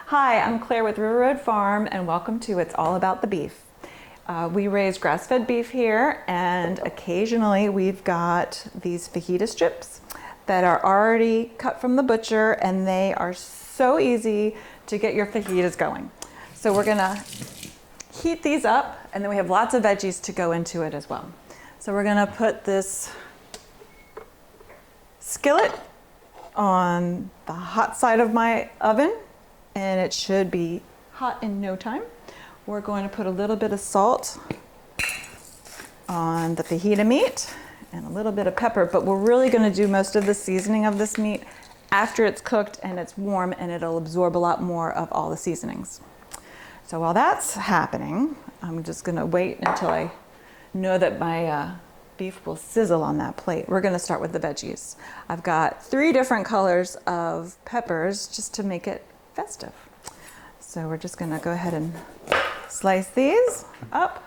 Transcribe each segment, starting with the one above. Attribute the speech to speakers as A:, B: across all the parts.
A: Hi, I'm Claire with River Road Farm and welcome to It's All About the Beef. We raise grass-fed beef here and occasionally we've got these fajita strips that are already cut from the butcher and they are so easy to get your fajitas going. So we're gonna heat these up and then we have lots of veggies to go into it as well. So we're gonna put this skillet on the hot side of my oven and it should be hot in no time. We're going to put a little bit of salt on the fajita meat and a little bit of pepper, but we're really going to do most of the seasoning of this meat after it's cooked and it's warm, and it'll absorb a lot more of all the seasonings. So while that's happening, I'm just going to wait until I know that my beef will sizzle on that plate. We're going to start with the veggies. I've got 3 different colors of peppers just to make it festive. So we're just going to go ahead and slice these up.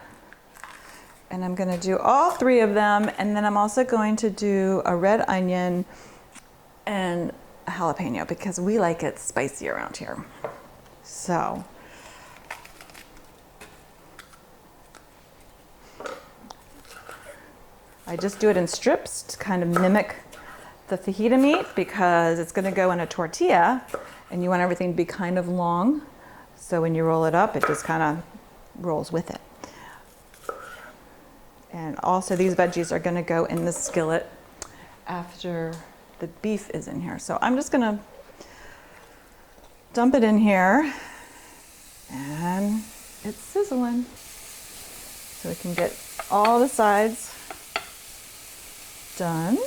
A: And I'm going to do all 3 of them. And then I'm also going to do a red onion and a jalapeno because we like it spicy around here. So I just do it in strips to kind of mimic the fajita meat because it's going to go in a tortilla and you want everything to be kind of long. So when you roll it up, it just kind of rolls with it. And also these veggies are going to go in the skillet after the beef is in here. So I'm just going to dump it in here and it's sizzling. So we can get all the sides done.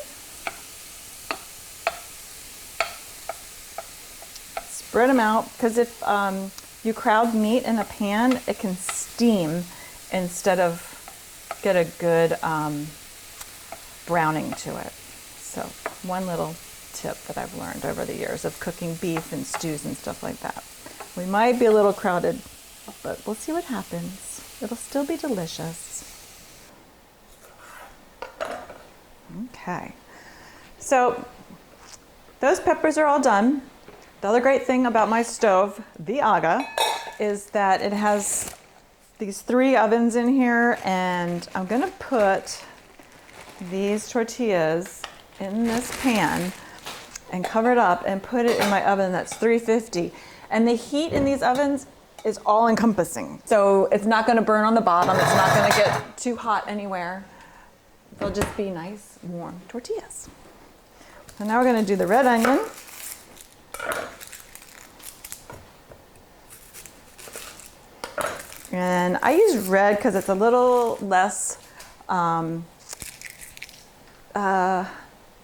A: Spread them out because if you crowd meat in a pan, it can steam instead of get a good browning to it. So one little tip that I've learned over the years of cooking beef and stews and stuff like that. We might be a little crowded, but we'll see what happens. It'll still be delicious. Okay, so those peppers are all done. The other great thing about my stove, the Aga, is that it has these 3 ovens in here, and I'm gonna put these tortillas in this pan and cover it up and put it in my oven that's 350. And the heat in these ovens is all encompassing. So it's not gonna burn on the bottom, it's not gonna get too hot anywhere. They'll just be nice, warm tortillas. So now we're gonna do the red onion. And I use red because it's a little less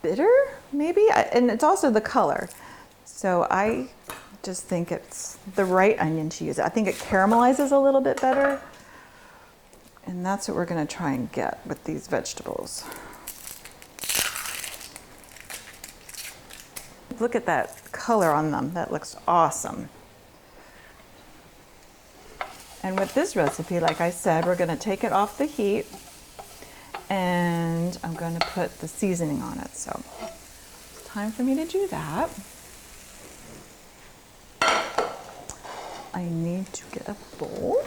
A: bitter, maybe, and it's also the color. So I just think it's the right onion to use. I think it caramelizes a little bit better. And that's what we're going to try and get with these vegetables. Look at that color on them. That looks awesome. And with this recipe, like I said, we're going to take it off the heat and I'm going to put the seasoning on it. So it's time for me to do that. I need to get a bowl.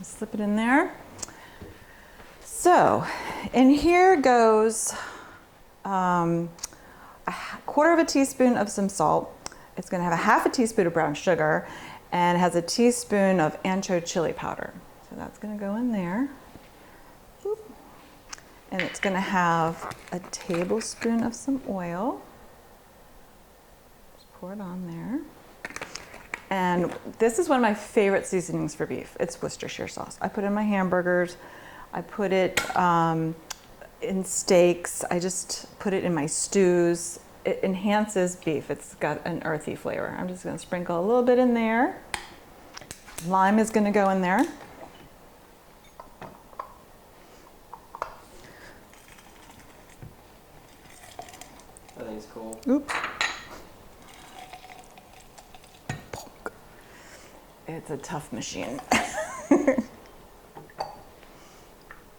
A: Slip it in there. So in here goes a 1/4 teaspoon of some salt. It's going to have a 1/2 teaspoon of brown sugar and has a teaspoon of ancho chili powder. So that's going to go in there. And it's going to have a tablespoon of some oil. Just pour it on there. And this is one of my favorite seasonings for beef. It's Worcestershire sauce. I put it in my hamburgers. I put it in steaks. I just put it in my stews. It enhances beef. It's got an earthy flavor. I'm just going to sprinkle a little bit in there. Lime is going to go in there.
B: I think it's cool.
A: Oops. It's a tough machine.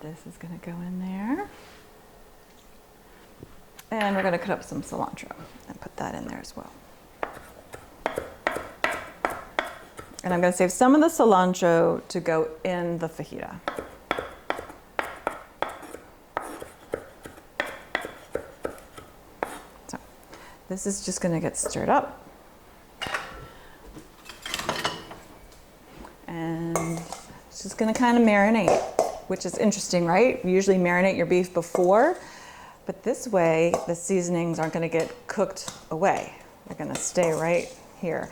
A: This is going to go in there. And we're gonna cut up some cilantro and put that in there as well. And I'm gonna save some of the cilantro to go in the fajita. So this is just gonna get stirred up. And it's just gonna kind of marinate, which is interesting, right? You usually marinate your beef before, but this way the seasonings aren't gonna get cooked away. They're gonna stay right here.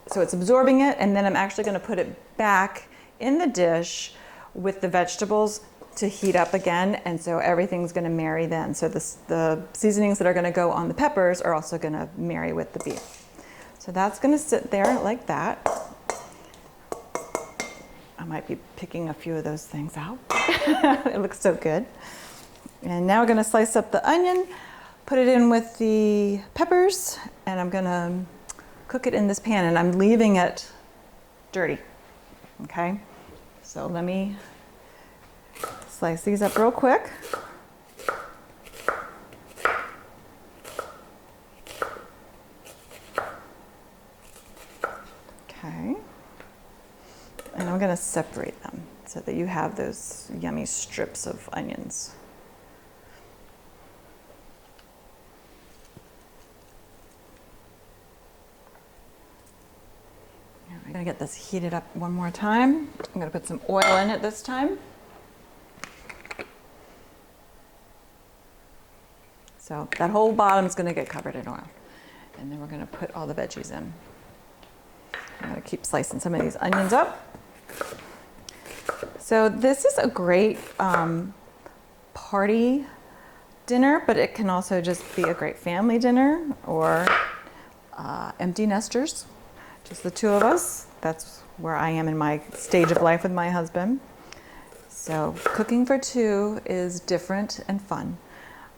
A: So it's absorbing it, and then I'm actually gonna put it back in the dish with the vegetables to heat up again, and so everything's gonna marry then. So the seasonings that are gonna go on the peppers are also gonna marry with the beef. So that's gonna sit there like that. I might be picking a few of those things out. It looks so good. And now we're gonna slice up the onion, put it in with the peppers, and I'm gonna cook it in this pan, and I'm leaving it dirty, okay? So let me slice these up real quick. Okay. And I'm gonna separate them so that you have those yummy strips of onions. I'm gonna get this heated up one more time. I'm gonna put some oil in it this time. So that whole bottom is gonna get covered in oil. And then we're gonna put all the veggies in. I'm gonna keep slicing some of these onions up. So this is a great party dinner, but it can also just be a great family dinner or empty nesters. Just the two of us. That's where I am in my stage of life with my husband. So cooking for two is different and fun.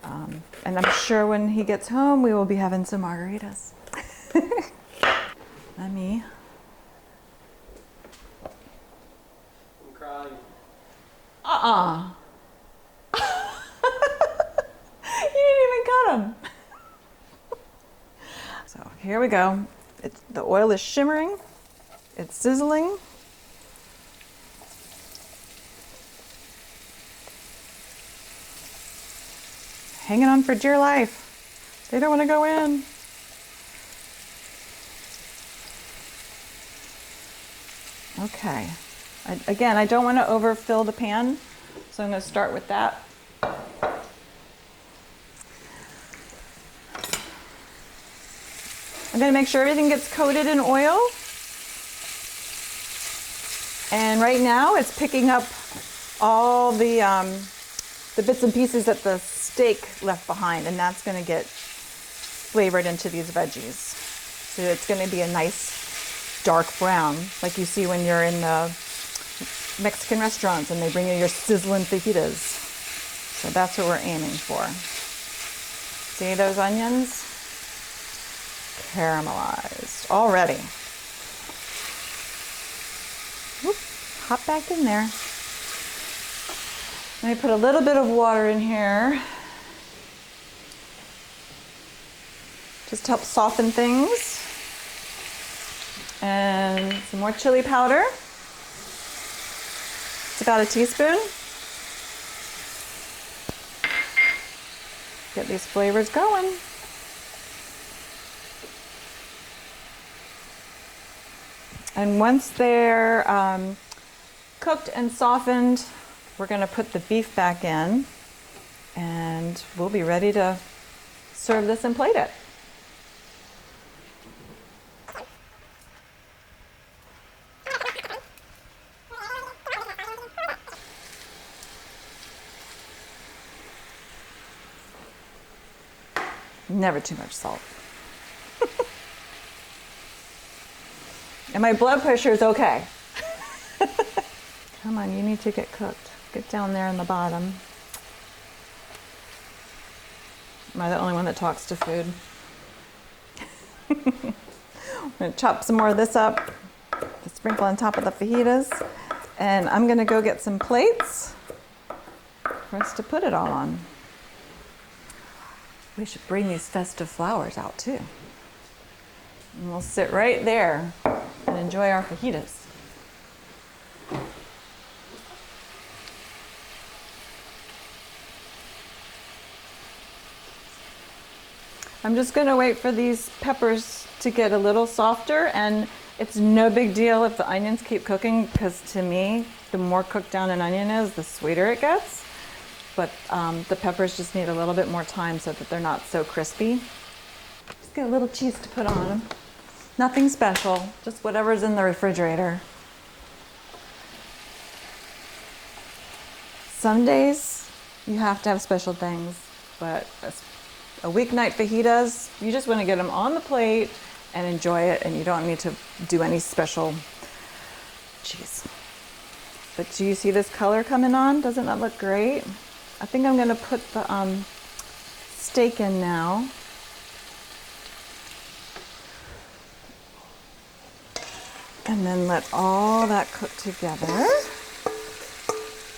A: And I'm sure when he gets home, we will be having some margaritas. Let me.
B: I'm crying.
A: You didn't even cut them. So here we go. The oil is shimmering. It's sizzling. Hanging on for dear life. They don't want to go in. Okay. Again, I don't want to overfill the pan, so I'm going to start with that. I'm going to make sure everything gets coated in oil. And right now it's picking up all the bits and pieces that the steak left behind, and that's going to get flavored into these veggies. So it's going to be a nice dark brown, like you see when you're in the Mexican restaurants and they bring you your sizzling fajitas. So that's what we're aiming for. See those onions? Caramelized already. Whoop, hop back in there. Let me put a little bit of water in here. Just to help soften things. And some more chili powder. It's about a teaspoon. Get these flavors going. And once they're cooked and softened, we're going to put the beef back in, and we'll be ready to serve this and plate it. Never too much salt. And my blood pressure is okay. Come on, you need to get cooked. Get down there in the bottom. Am I the only one that talks to food? I'm gonna chop some more of this up to sprinkle on top of the fajitas. And I'm gonna go get some plates for us to put it all on. We should bring these festive flowers out too. And we'll sit right there and enjoy our fajitas. I'm just gonna wait for these peppers to get a little softer, and it's no big deal if the onions keep cooking, because to me, the more cooked down an onion is, the sweeter it gets. But the peppers just need a little bit more time so that they're not so crispy. Just get a little cheese to put on them. Nothing special, just whatever's in the refrigerator. Some days you have to have special things, but a weeknight fajitas, you just want to get them on the plate and enjoy it, and you don't need to do any special cheese. But do you see this color coming on? Doesn't that look great? I think I'm going to put the steak in now. And then let all that cook together.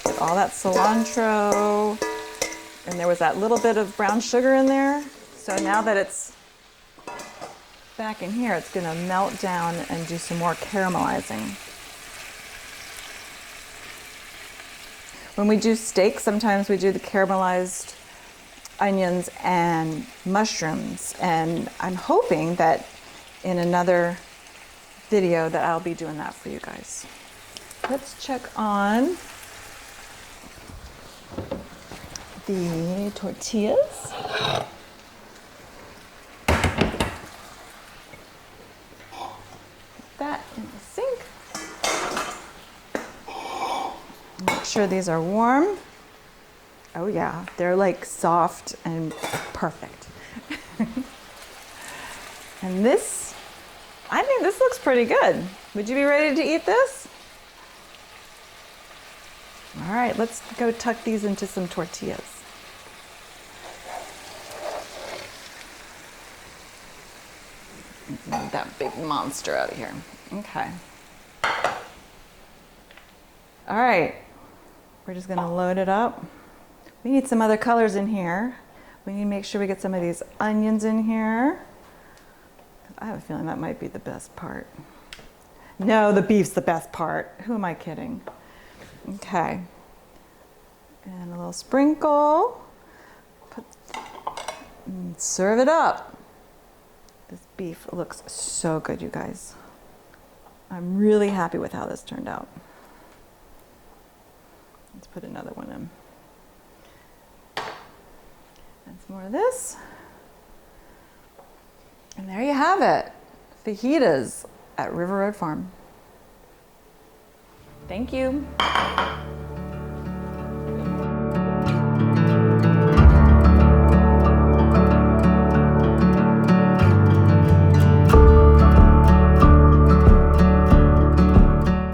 A: Get all that cilantro. And there was that little bit of brown sugar in there. So now that it's back in here, it's going to melt down and do some more caramelizing. When we do steak, sometimes we do the caramelized onions and mushrooms. And I'm hoping that in another video that I'll be doing that for you guys. Let's check on the tortillas. Put that in the sink. Make sure these are warm. Oh yeah, they're like soft and perfect. And this, I think this looks pretty good. Would you be ready to eat this? All right, let's go tuck these into some tortillas. Move that big monster out of here. Okay. All right, we're just gonna load it up. We need some other colors in here. We need to make sure we get some of these onions in here. I have a feeling that might be the best part. No, the beef's the best part. Who am I kidding? Okay. And a little sprinkle. Serve it up. This beef looks so good, you guys. I'm really happy with how this turned out. Let's put another one in. And some more of this. And there you have it. Fajitas at River Road Farm. Thank you.